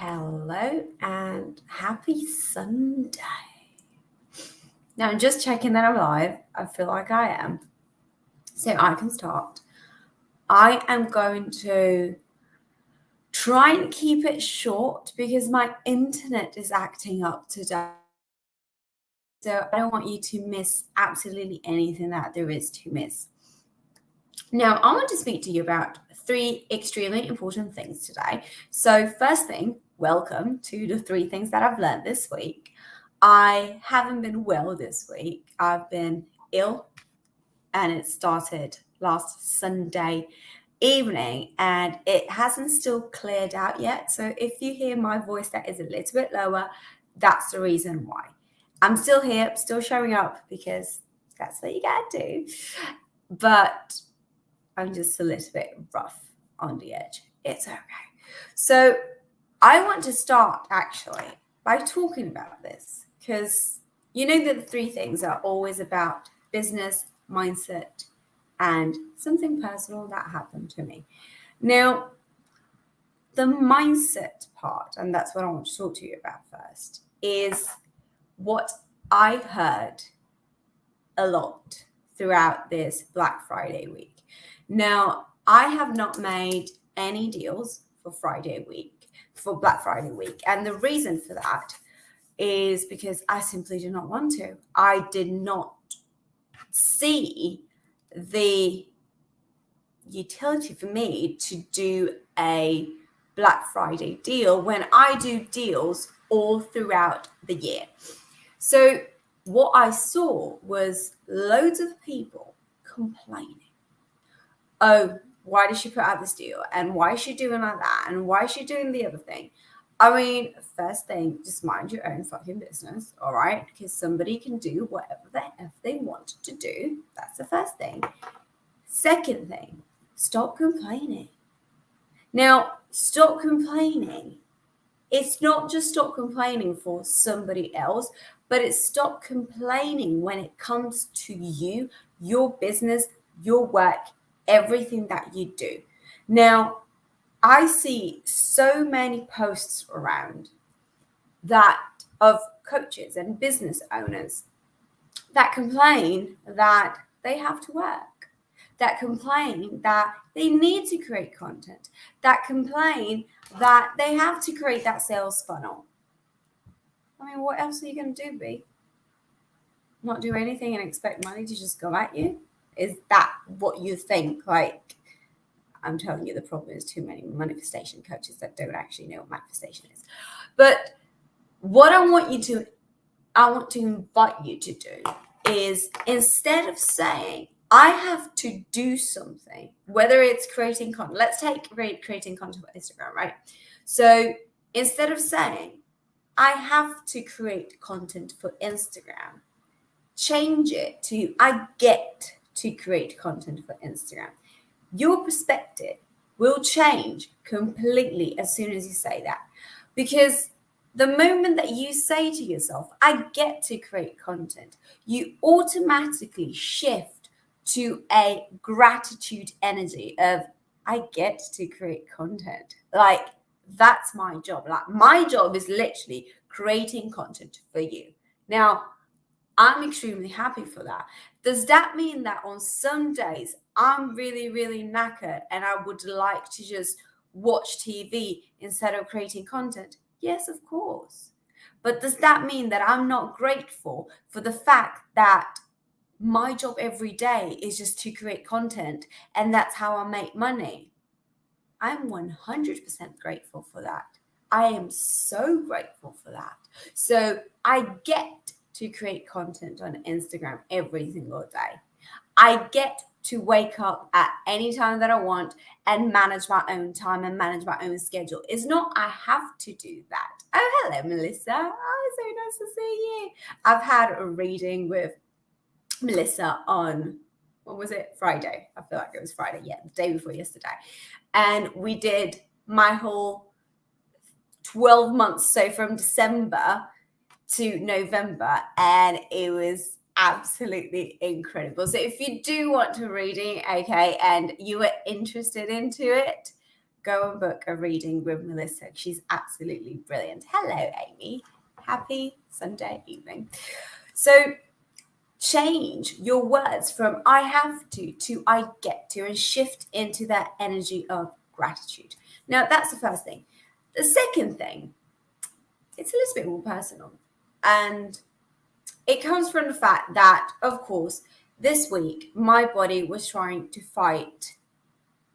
Hello and happy Sunday. Now, I'm just checking that I'm live. I feel like I am. So I can start. I am going to try and keep it short because my internet is acting up today. So I don't want you to miss absolutely anything that there is to miss. Now, I want to speak to you about three extremely important things today. So, first thing, welcome to the three things that I've learned this week. I haven't been well this week. I've been ill, and it started last Sunday evening, and it hasn't still cleared out yet. So, if you hear my voice that is a little bit lower, that's the reason why. I'm still here, still showing up because that's what you gotta do. But I'm just a little bit rough on the edge. It's okay. So I want to start actually by talking about this because you know that the three things are always about business, mindset, and something personal that happened to me. Now, the mindset part, and that's what I want to talk to you about first, is what I heard a lot throughout this Black Friday week. Now, I have not made any deals for Black Friday week. And the reason for that is because I simply do not want to. I did not see the utility for me to do a Black Friday deal when I do deals all throughout the year. So what I saw was loads of people complaining. Oh, why did she put out this deal? And why is she doing like that? And why is she doing the other thing? I mean, first thing, just mind your own fucking business, all right? Because somebody can do whatever the F they want to do. That's the first thing. Second thing, stop complaining. Now, stop complaining. It's not just stop complaining for somebody else, but it's stop complaining when it comes to you, your business, your work, everything that you do. Now, I see so many posts around that of coaches and business owners that complain that they have to work, that complain that they need to create content, that complain that they have to create that sales funnel. I mean, what else are you going to do, B? Not do anything and expect money to just come at you? Is that what you think? Like, I'm telling you, the problem is too many manifestation coaches that don't actually know what manifestation is. But what I want to invite you to do is, instead of saying, I have to do something, whether it's creating content, let's take creating content for Instagram, right? So instead of saying, I have to create content for Instagram, change it to, I get to create content for Instagram. Your perspective will change completely as soon as you say that. Because the moment that you say to yourself, I get to create content, you automatically shift to a gratitude energy of, I get to create content. Like, that's my job. Like, my job is literally creating content for you. Now, I'm extremely happy for that. Does that mean that on some days I'm really, really knackered and I would like to just watch TV instead of creating content? Yes, of course. But does that mean that I'm not grateful for the fact that my job every day is just to create content and that's how I make money? I'm 100% grateful for that. I am so grateful for that. So I get to create content on Instagram every single day. I get to wake up at any time that I want and manage my own time and manage my own schedule. It's not I have to do that. Oh, hello, Melissa. Oh, so nice to see you. I've had a reading with Melissa on, what was it? Friday. I feel like it was Friday. Yeah, the day before yesterday. And we did my whole 12 months. So from December to November, and it was absolutely incredible. So if you do want to reading, okay, and you were interested into it, go and book a reading with Melissa. She's absolutely brilliant. Hello, Amy. Happy Sunday evening. So change your words from I have to I get to, and shift into that energy of gratitude. Now, that's the first thing. The second thing, it's a little bit more personal. And it comes from the fact that, of course, this week, my body was trying to fight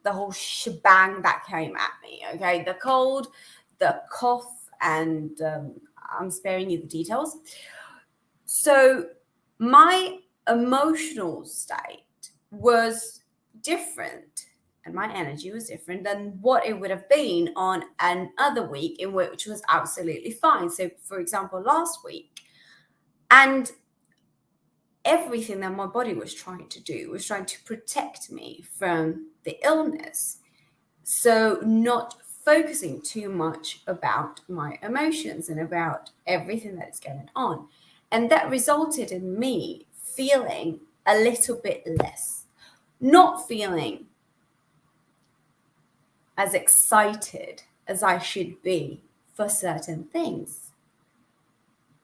the whole shebang that came at me, okay? The cold, the cough, and I'm sparing you the details. So my emotional state was different, and my energy was different than what it would have been on another week in which was absolutely fine. So, for example, last week, and everything that my body was trying to do was trying to protect me from the illness. So not focusing too much about my emotions and about everything that is going on. And that resulted in me feeling a little bit less, not feeling as excited as I should be for certain things.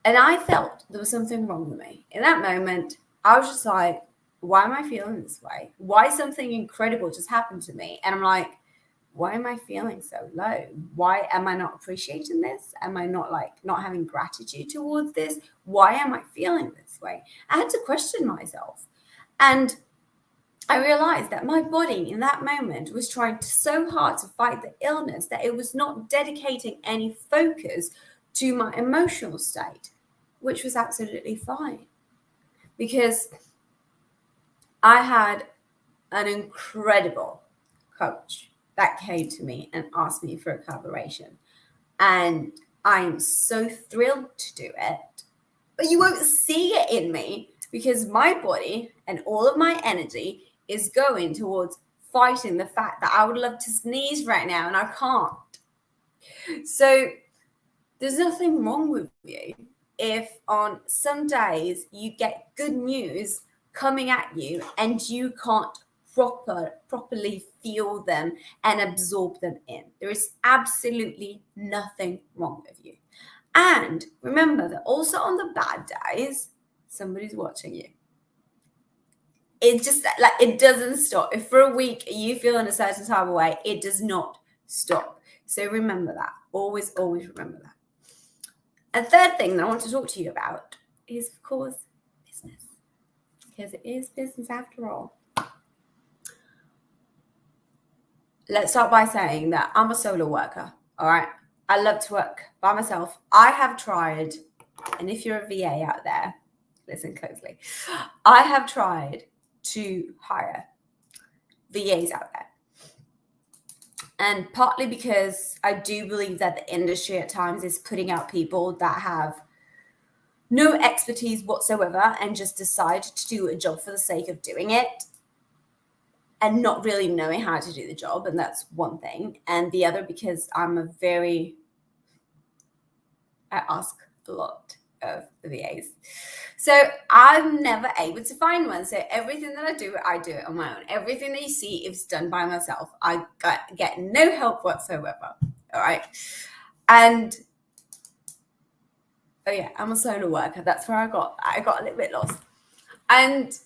And I felt there was something wrong with me. In that moment, I was just like, why am I feeling this way? Why something incredible just happened to me? And I'm like, why am I feeling so low? Why am I not appreciating this? Am I not having gratitude towards this? Why am I feeling this way? I had to question myself. And I realized that my body in that moment was trying so hard to fight the illness that it was not dedicating any focus to my emotional state, which was absolutely fine, because I had an incredible coach that came to me and asked me for a collaboration. And I am so thrilled to do it, but you won't see it in me because my body and all of my energy is going towards fighting the fact that I would love to sneeze right now and I can't. So there's nothing wrong with you if on some days you get good news coming at you and you can't properly feel them and absorb them in. There is absolutely nothing wrong with you. And remember that also on the bad days, somebody's watching you. It just it doesn't stop. If for a week you feel in a certain type of way, it does not stop. So remember that. Always, always remember that. A third thing that I want to talk to you about is, of course, business. Because it is business after all. Let's start by saying that I'm a solo worker, all right? I love to work by myself. I have tried, and if you're a VA out there, listen closely. I have tried to hire VAs out there. And partly because I do believe that the industry at times is putting out people that have no expertise whatsoever and just decide to do a job for the sake of doing it and not really knowing how to do the job. And that's one thing. And the other, because I ask a lot of the VAs. So I'm never able to find one. So everything that I do it on my own. Everything that you see is done by myself. I get no help whatsoever. All right. And oh yeah, I'm a solo worker. That's where I got a little bit lost. And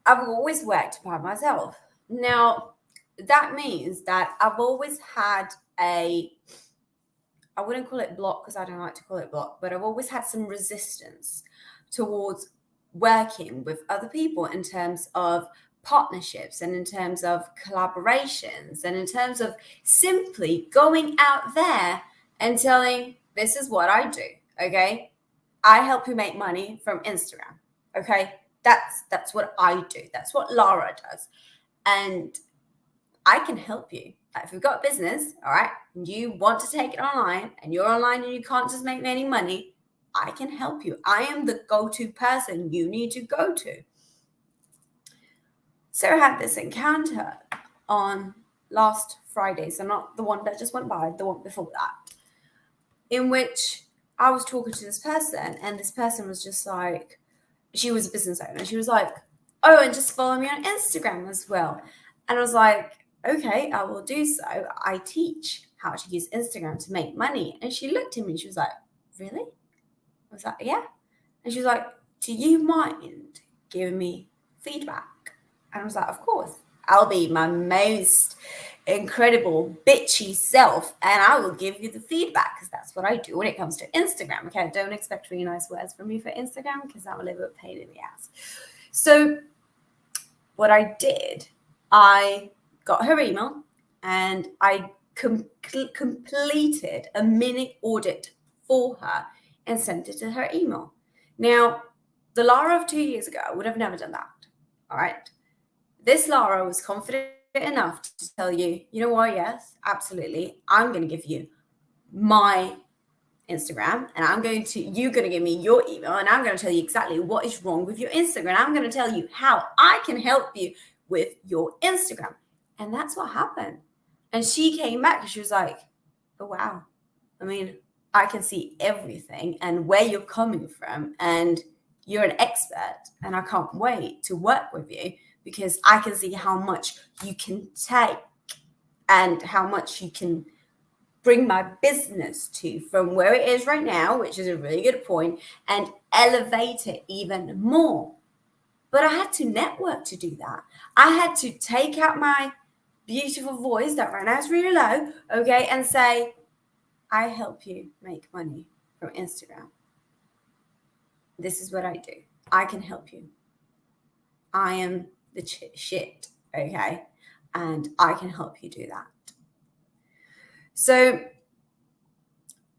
I've always worked by myself. Now, that means that I've always had I wouldn't call it block because I don't like to call it block, but I've always had some resistance towards working with other people in terms of partnerships and in terms of collaborations and in terms of simply going out there and telling, this is what I do, okay? I help you make money from Instagram, okay? That's what I do. That's what Lara does. And I can help you. If you've got a business, all right, and you want to take it online and you're online and you can't just make any money, I can help you. I am the go-to person you need to go to. Sarah had this encounter on last Friday, so not the one that just went by, the one before that, in which I was talking to this person and this person was just like, she was a business owner. She was like, oh, and just follow me on Instagram as well. And I was like, okay, I will do so. I teach how to use Instagram to make money. And she looked at me and she was like, really? I was like, yeah. And she was like, do you mind giving me feedback? And I was like, of course. I'll be my most incredible bitchy self and I will give you the feedback because that's what I do when it comes to Instagram. Okay, don't expect really nice words from me for Instagram because I'm a little bit pain in the ass. So what I did, I got her email and I completed a mini audit for her and sent it to her email. Now, the Lara of 2 years ago would have never done that. All right. This Lara was confident enough to tell you, you know what? Yes, absolutely. I'm going to give you my Instagram and you're going to give me your email and I'm going to tell you exactly what is wrong with your Instagram. I'm going to tell you how I can help you with your Instagram. And that's what happened. And she came back and she was like, oh, wow. I mean, I can see everything and where you're coming from and you're an expert and I can't wait to work with you because I can see how much you can take and how much you can bring my business to from where it is right now, which is a really good point, and elevate it even more. But I had to network to do that. I had to take out my beautiful voice that right now is really low, okay, and say, I help you make money from Instagram. This is what I do. I can help you. I am the shit, okay? And I can help you do that. So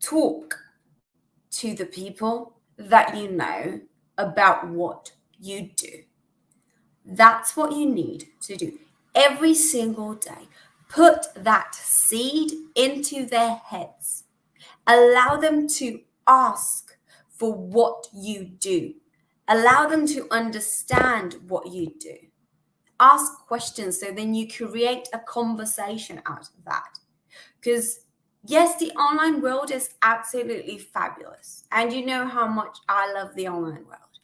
talk to the people that you know about what you do. That's what you need to do every single day. Put that seed into their heads. Allow them to ask for what you do. Allow them to understand what you do. Ask questions so then you create a conversation out of that. Because yes, the online world is absolutely fabulous. And you know how much I love the online world.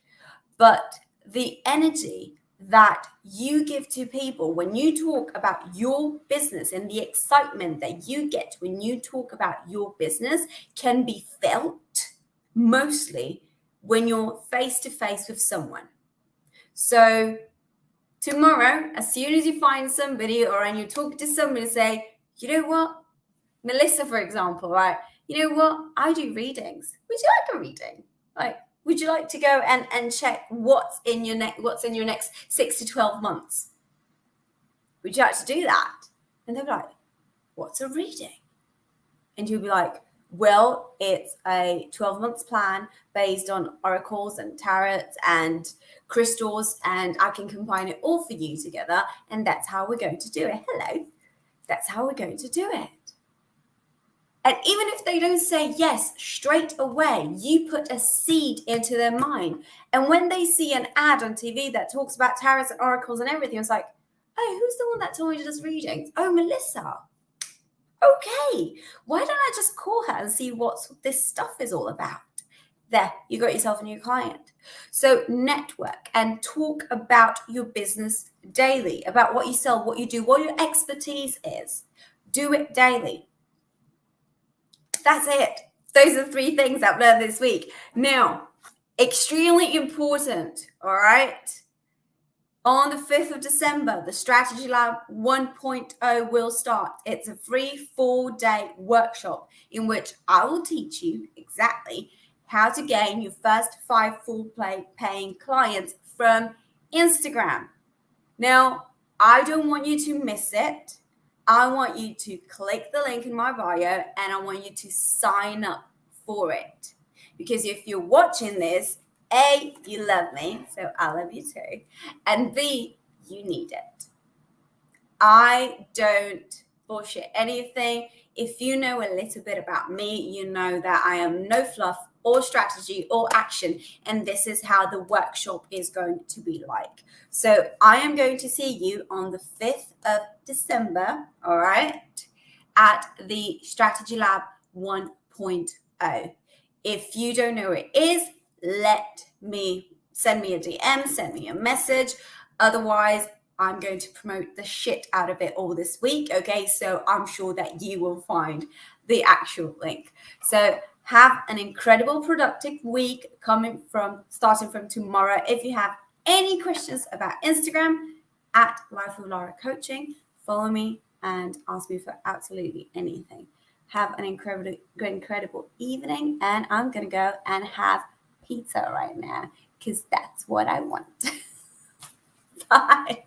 But the energy that you give to people when you talk about your business and the excitement that you get when you talk about your business can be felt mostly when you're face to face with someone. So tomorrow, as soon as you find somebody or when you talk to somebody, say, you know what? Melissa, for example, right? You know what? I do readings. Would you like a reading? Like, would you like to go and check what's in your next 6 to 12 months? Would you like to do that? And they'll be like, what's a reading? And you'll be like, well, it's a 12 months plan based on oracles and tarots and crystals, and I can combine it all for you together. And that's how we're going to do it. Hello. That's how we're going to do it. And even if they don't say yes straight away, you put a seed into their mind. And when they see an ad on TV that talks about tarots and oracles and everything, it's like, oh, who's the one that told me to do readings? Oh, Melissa. Okay, why don't I just call her and see what this stuff is all about? There, you got yourself a new client. So network and talk about your business daily, about what you sell, what you do, what your expertise is. Do it daily. That's it. Those are 3 things I've learned this week. Now, extremely important, all right? On the 5th of December, the Strategy Lab 1.0 will start. It's a free 4-day workshop in which I will teach you exactly how to gain your first 5 full-paying clients from Instagram. Now, I don't want you to miss it. I want you to click the link in my bio and I want you to sign up for it. Because if you're watching this, A, you love me, so I love you too. And B, you need it. I don't bullshit anything. If you know a little bit about me, you know that I am no fluff or strategy or action. And this is how the workshop is going to be like. So I am going to see you on the 5th of December, all right, at the Strategy Lab 1.0. If you don't know what it is, send me a DM, send me a message. Otherwise, I'm going to promote the shit out of it all this week. Okay, so I'm sure that you will find the actual link. So have an incredible productive week starting from tomorrow. If you have any questions about Instagram at Life with Laura Coaching, follow me and ask me for absolutely anything. Have an incredible evening, and I'm gonna go and have pizza right now because that's what I want. Bye.